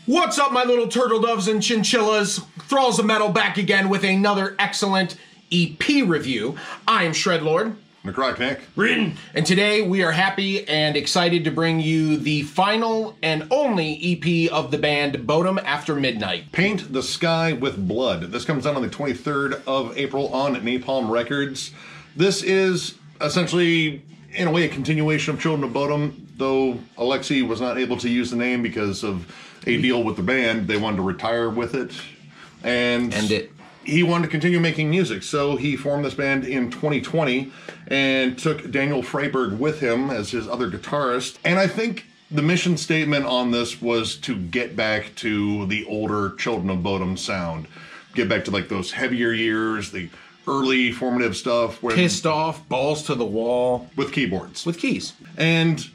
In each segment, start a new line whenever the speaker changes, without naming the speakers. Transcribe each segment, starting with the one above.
What's up, my little turtle doves and chinchillas? Thralls of Metal back again with another excellent EP review. I am Shredlord.
Necrotic Nick.
Rin. And today we are happy and excited to bring you the final and only EP of the band, Bodom After Midnight.
Paint the Sky with Blood. This comes out on the 23rd of April on Napalm Records. This is essentially, in a way, a continuation of Children of Bodom, though Alexei was not able to use the name because of a deal with the band. They wanted to retire with it. And
End it.
He wanted to continue making music, so he formed this band in 2020 and took Daniel Freiberg with him as his other guitarist. And I think the mission statement on this was to get back to the older Children of Bodom sound. Get back to like those heavier years, the early formative stuff. Where
Pissed off, balls to the wall.
with keyboards.
With keys.
And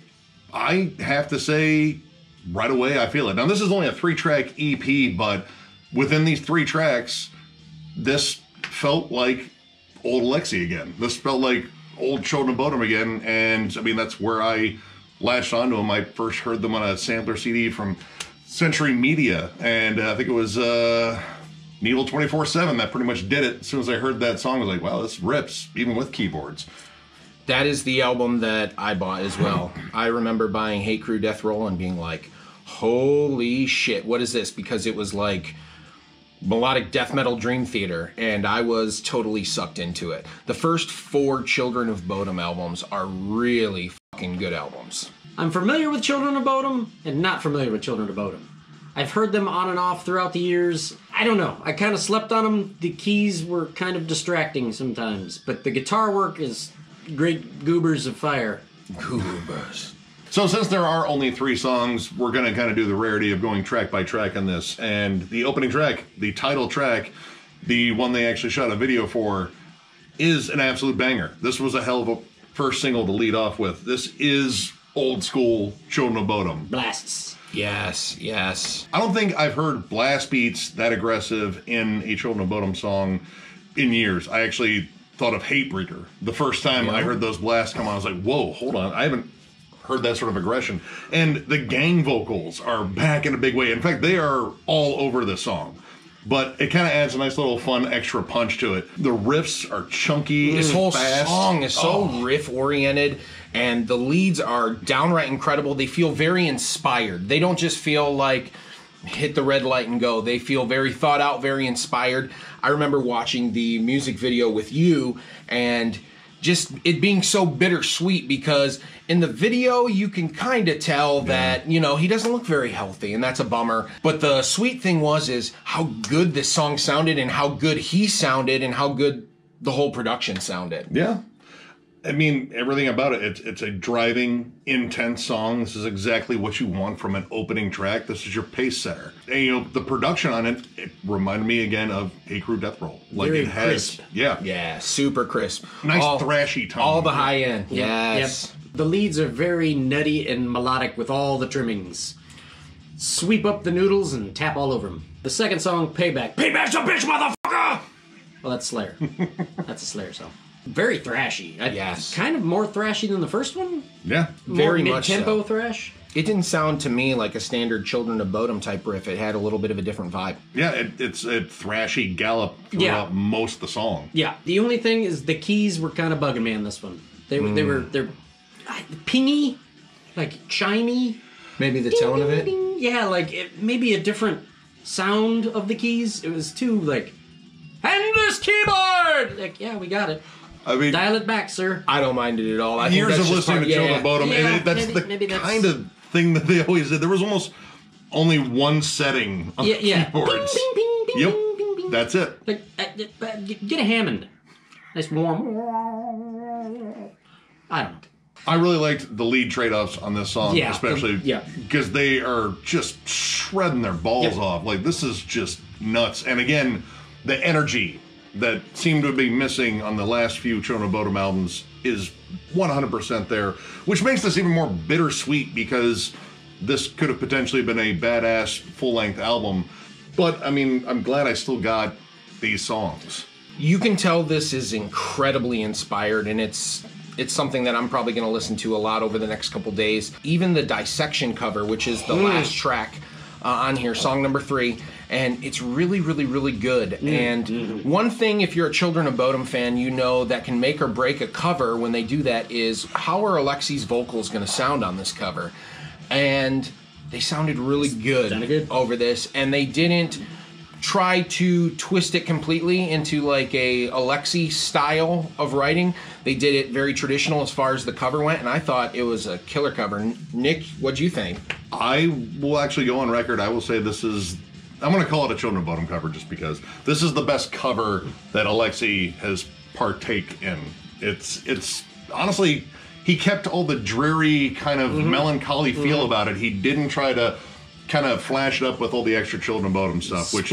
I have to say, right away, I feel it. Now, this is only a 3-track EP, but within these 3 tracks, this felt like old Alexei again. This felt like old Children of Bodom again, and I mean, that's where I latched onto them. I first heard them on a sampler CD from Century Media, and I think it was Needle 24/7 that pretty much did it. As soon as I heard that song, I was like, wow, this rips, even with keyboards.
That is the album that I bought as well. I remember buying Hate Crew Death Roll and being like, holy shit, what is this? Because it was like melodic death metal Dream Theater, and I was totally sucked into it. The first 4 Children of Bodom albums are really fucking good albums.
I'm familiar with Children of Bodom and not familiar with Children of Bodom. I've heard them on and off throughout the years. I don't know. I kind of slept on them. The keys were kind of distracting sometimes, but the guitar work is great goobers of fire.
Goobers.
So since there are only 3 songs, we're going to kind of do the rarity of going track by track on this. And the opening track, the title track, the one they actually shot a video for, is an absolute banger. This was a hell of a first single to lead off with. This is old school Children of Bodom.
Blasts.
Yes, yes.
I don't think I've heard blast beats that aggressive in a Children of Bodom song in years. I actually thought of Hatebreaker. The first time I heard those blasts come on, I was like, whoa, hold on. I haven't heard that sort of aggression. And the gang vocals are back in a big way. In fact, they are all over this song. But it kind of adds a nice little fun extra punch to it. The riffs are chunky.
This whole
fast.
song is so riff-oriented, and the leads are downright incredible. They feel very inspired. They don't just feel like hit the red light and go. They feel very thought out, very inspired. I remember watching the music video with you, and just it being so bittersweet because in the video you can kind of tell that, you know, he doesn't look very healthy, and that's a bummer. But the sweet thing is how good this song sounded and how good he sounded and how good the whole production sounded.
Yeah. I mean, everything about it, it's a driving, intense song. This is exactly what you want from an opening track. This is your pace setter. And, you know, the production on it reminded me again of Hate Crew Death Roll. Like
Very
it has,
crisp.
Yeah,
super crisp.
Nice thrashy tone.
All the high end. Yes.
Yep. The leads are very nutty and melodic with all the trimmings. Sweep up the noodles and tap all over them. The second song, Payback. Payback's a bitch, motherfucker! Well, that's Slayer. That's a Slayer song. Very thrashy.
Yes.
Kind of more thrashy than the first one.
Yeah.
Very
More
much
mid-tempo
so.
thrash.
It didn't sound to me like a standard Children of Bodom type riff. It had a little bit of a different vibe.
Yeah, it's a thrashy gallop throughout most of the song.
Yeah. The only thing is the keys were kind of bugging me on this one. They're pingy, like chimey.
Maybe the tone of it?
Yeah, like maybe a different sound of the keys. It was too like, hand this keyboard! Like, yeah, we got it.
I mean,
Dial it back, sir.
I don't mind it at all. I think
years
that's
of
just
listening
part-
to Children of Bodom,
Yeah,
and that's
maybe that's-
kind of thing that they always did. There was almost only one setting on the keyboards.
Bing, bing, bing,
Yep,
bing, bing, bing.
that's it.
Like, get a Hammond. Nice warm. I don't know.
I really liked the lead trade-offs on this song,
Yeah,
especially because they are just shredding their balls off. Like, this is just nuts. And again, the energy that seemed to be missing on the last few Children of Bodom albums is 100% there, which makes this even more bittersweet because this could have potentially been a badass full-length album. But, I mean, I'm glad I still got these songs.
You can tell this is incredibly inspired, and it's something that I'm probably going to listen to a lot over the next couple days. Even the Dissection cover, which is the last track on here, song number 3, and it's really, really, really good. And one thing, if you're a Children of Bodom fan, you know that can make or break a cover when they do that is how are Alexi's vocals going to sound on this cover? And they sounded really good over this, and they didn't try to twist it completely into like a Alexi style of writing. They did it very traditional as far as the cover went, and I thought it was a killer cover. Nick, what'd you think?
I will actually go on record. I will say this is, I'm going to call it a Children of Bodom cover just because this is the best cover that Alexi has partake in. It's honestly, he kept all the dreary kind of melancholy feel about it. He didn't try to kind of flash it up with all the extra Children of Bodom stuff, which,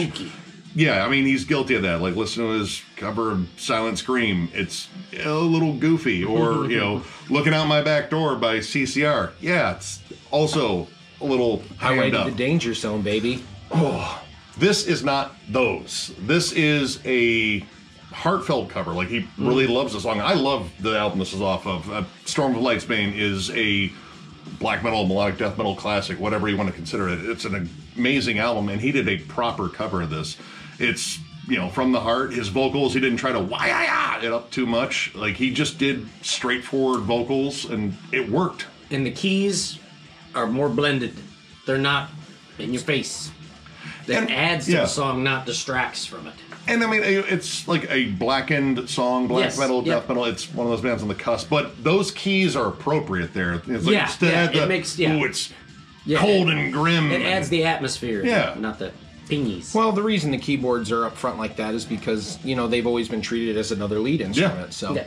yeah, I mean, he's guilty of that. Like, listen to his cover of Silent Scream. It's a little goofy. Or, you know, Looking Out My Back Door by CCR. Yeah, it's also a little
Highway to the Danger Zone, baby.
Oh, this is not those. This is a heartfelt cover. Like, he really loves the song. I love the album this is off of. Storm of Lightsbane is a black metal, melodic death metal classic, whatever you want to consider it. It's an amazing album, and he did a proper cover of this. It's, you know, from the heart. His vocals, he didn't try to wah it up too much. Like, he just did straightforward vocals, and it worked.
And the keys are more blended. They're not in your face. That adds to the song, not distracts from it.
And I mean, it's like a blackened song, black metal, death metal. It's one of those bands on the cusp. But those keys are appropriate there. It's like
it makes
it's cold and grim.
It adds the atmosphere.
Yeah,
not the pingies.
Well, the reason the keyboards are up front like that is because, you know, they've always been treated as another lead instrument.
Yeah.
So,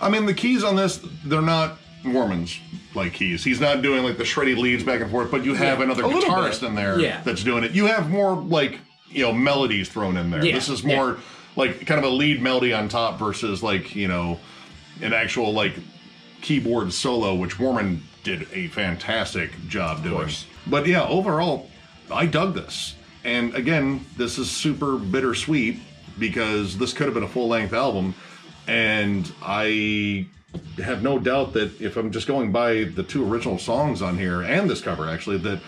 I mean, the keys on this, they're not Mormon's like keys. He's not doing like the shreddy leads back and forth, but you have another guitarist in there that's doing it. You have more like, you know, melodies thrown in there. This is more like kind of a lead melody on top versus like, you know, an actual like keyboard solo, which Warman did a fantastic job doing. But yeah, overall, I dug this. And again, this is super bittersweet because this could have been a full-length album, and I have no doubt that if I'm just going by the 2 original songs on here and this cover actually, that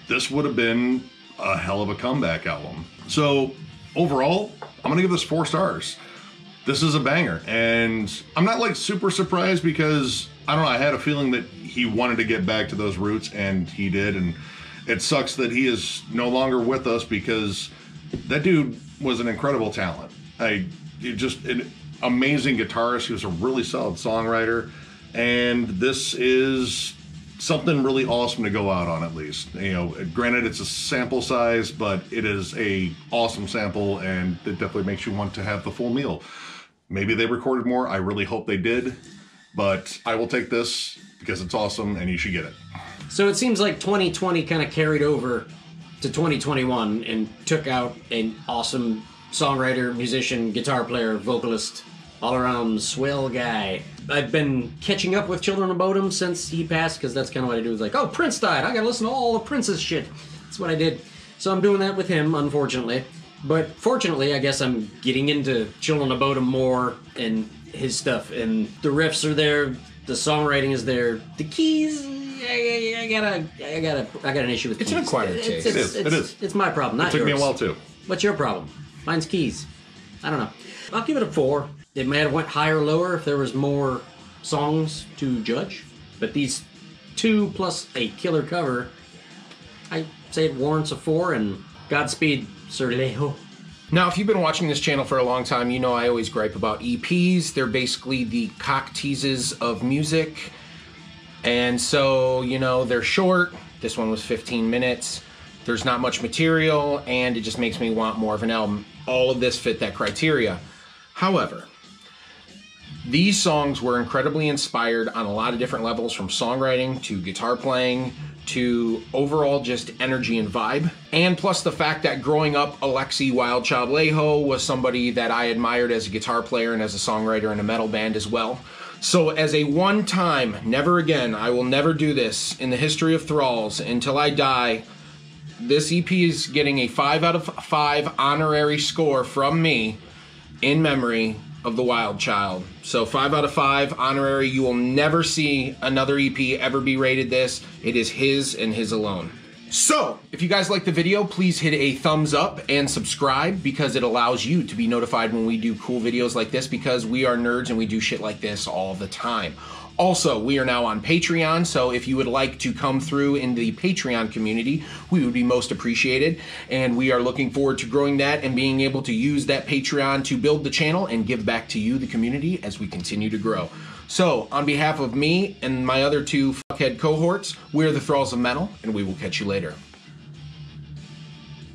this would have been a hell of a comeback album. So overall, I'm gonna give this 4 stars. This is a banger, and I'm not like super surprised because I don't know, I had a feeling that he wanted to get back to those roots, and he did. And it sucks that he is no longer with us because that dude was an incredible talent. Just an amazing guitarist. He was a really solid songwriter, and this is something really awesome to go out on, at least. You know, granted it's a sample size, but it is a awesome sample, and it definitely makes you want to have the full meal. Maybe they recorded more. I really hope they did, but I will take this because it's awesome and you should get it.
So it seems like 2020 kind of carried over to 2021 and took out an awesome songwriter, musician, guitar player, vocalist, all-around swell guy. I've been catching up with Children of Bodom since he passed, because that's kind of what I do. It's like, oh, Prince died. I gotta listen to all the Prince's shit. That's what I did. So I'm doing that with him, unfortunately. But fortunately, I guess I'm getting into Children of Bodom more and his stuff. And the riffs are there. The songwriting is there. The keys, I got an issue with keys.
It's an acquired taste.
It is.
It's my problem, not yours.
It took me a while, too.
What's your problem? Mine's keys. I don't know. I'll give it a 4. It may have went higher or lower if there was more songs to judge. But these 2 plus a killer cover, I say it warrants a 4, and Godspeed, Sir Lejo.
Now, if you've been watching this channel for a long time, you know I always gripe about EPs. They're basically the cock teases of music. And so, you know, they're short. This one was 15 minutes. There's not much material, and it just makes me want more of an album. All of this fit that criteria. However, these songs were incredibly inspired on a lot of different levels, from songwriting to guitar playing to overall just energy and vibe. And plus the fact that growing up, Alexi Wildchild Lejo was somebody that I admired as a guitar player and as a songwriter in a metal band as well. So as a one-time, never again, I will never do this in the history of Thralls until I die, this EP is getting a 5 out of 5 honorary score from me in memory of the Wild Child. So 5 out of 5 honorary. You will never see another EP ever be rated this. It is his and his alone. So, if you guys like the video, please hit a thumbs up and subscribe because it allows you to be notified when we do cool videos like this because we are nerds and we do shit like this all the time. Also, we are now on Patreon, so if you would like to come through in the Patreon community, we would be most appreciated. And we are looking forward to growing that and being able to use that Patreon to build the channel and give back to you, the community, as we continue to grow. So, on behalf of me and my other two fuckhead cohorts, we're the Thralls of Metal, and we will catch you later.